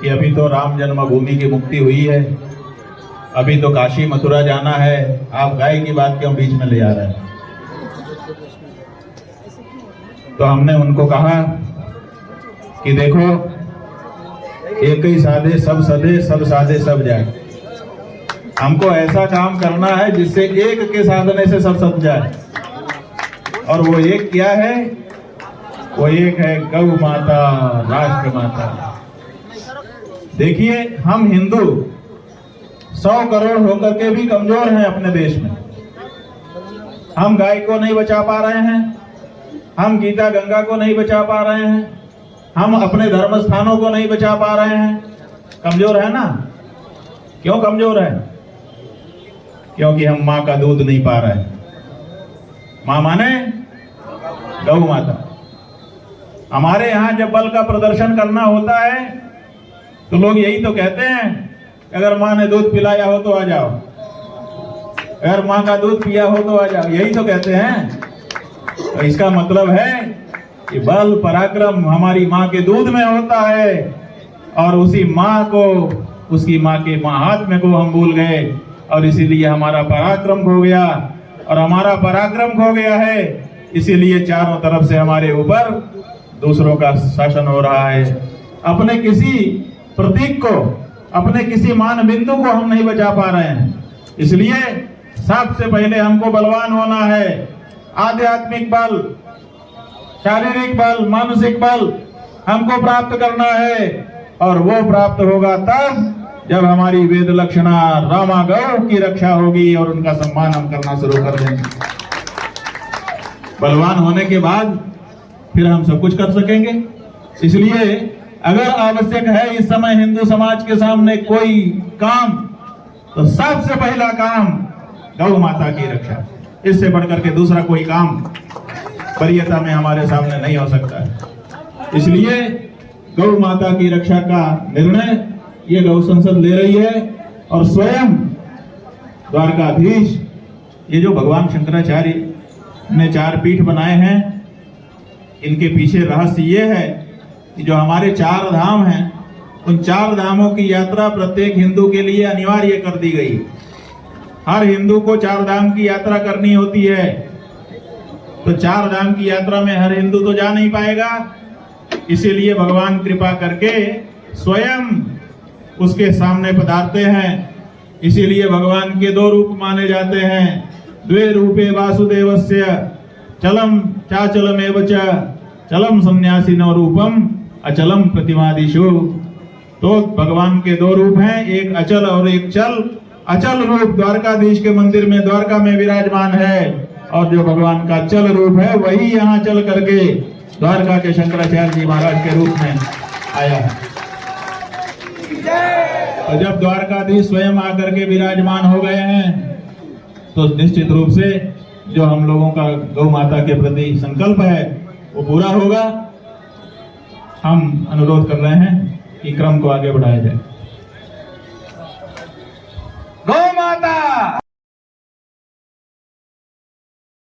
कि अभी तो राम जन्मभूमि की मुक्ति हुई है, अभी तो काशी मथुरा जाना है, आप गाय की बात क्यों बीच में ले आ रहे हैं। तो हमने उनको कहा कि देखो, एक ही साधे सब सदे, सब साधे सब जाए। हमको ऐसा काम करना है जिससे एक के साधने से सब सद जाए, और वो एक क्या है? वो एक है गौ माता, राष्ट्र माता। देखिए, हम हिंदू 100 करोड़ होकर के भी कमजोर हैं अपने देश में। हम गाय को नहीं बचा पा रहे हैं, हम गीता गंगा को नहीं बचा पा रहे हैं, हम अपने धर्म स्थानों को नहीं बचा पा रहे हैं। कमजोर है ना? क्यों कमजोर है? क्योंकि हम माँ का दूध नहीं पा रहे हैं। माँ माने गौ माता। हमारे यहाँ जब बल का प्रदर्शन करना होता है तो लोग यही तो कहते हैं, अगर माँ ने दूध पिलाया हो तो आ जाओ, अगर माँ का दूध पिया हो तो आ जाओ, यही तो कहते हैं। तो इसका मतलब है कि बल पराक्रम हमारी माँ के दूध में होता है, और उसी माँ को, उसकी माँ के महात्म्य को हम भूल गए, और इसीलिए हमारा पराक्रम खो गया। और हमारा पराक्रम खो गया है, इसीलिए चारों तरफ से हमारे ऊपर दूसरों का शासन हो रहा है। अपने किसी प्रतीक को, अपने किसी मान बिंदु को हम नहीं बचा पा रहे हैं। इसलिए सबसे पहले हमको बलवान होना है। आध्यात्मिक बल, शारीरिक बल, मानसिक बल हमको प्राप्त करना है, और वो प्राप्त होगा तब जब हमारी वेद लक्षणा रामा गौ की रक्षा होगी और उनका सम्मान हम करना शुरू कर देंगे। बलवान होने के बाद फिर हम सब कुछ कर सकेंगे। इसलिए अगर आवश्यक है इस समय हिंदू समाज के सामने कोई काम, तो सबसे पहला काम गौ माता की रक्षा। इससे बढ़कर के दूसरा कोई काम वरीयता में हमारे सामने नहीं हो सकता है। इसलिए गौ माता की रक्षा का निर्णय ये गौ संसद ले रही है, और स्वयं द्वारकाधीश, ये जो भगवान शंकराचार्य ने 4 पीठ बनाए हैं, इनके पीछे रहस्य ये है कि जो हमारे 4 धाम हैं, उन 4 धामों की यात्रा प्रत्येक हिंदू के लिए अनिवार्य कर दी गई। हर हिंदू को 4 धाम की यात्रा करनी होती है। तो 4 धाम की यात्रा में हर हिंदू तो जा नहीं पाएगा, इसीलिए भगवान कृपा करके स्वयं उसके सामने पधारते हैं। इसीलिए भगवान के 2 रूप माने जाते हैं। द्वे रूपे वासुदेवस्य चलम चाचलमेव च चलम सन्यासिनो रूपम अचलम प्रतिमादिशु। तो भगवान के 2 रूप हैं, एक अचल और एक चल। अचल रूप द्वारकाधीश के मंदिर में, द्वारका में विराजमान है, और जो भगवान का चल रूप है वही यहाँ चल करके द्वारका के शंकराचार्य जी महाराज के रूप में आया है। तो जब द्वारकाधीश स्वयं आकर के विराजमान हो गए हैं, तो निश्चित रूप से जो हम लोगों का गौ माता के प्रति संकल्प है वो पूरा होगा। हम अनुरोध कर रहे हैं कि क्रम को आगे बढ़ाया जाए।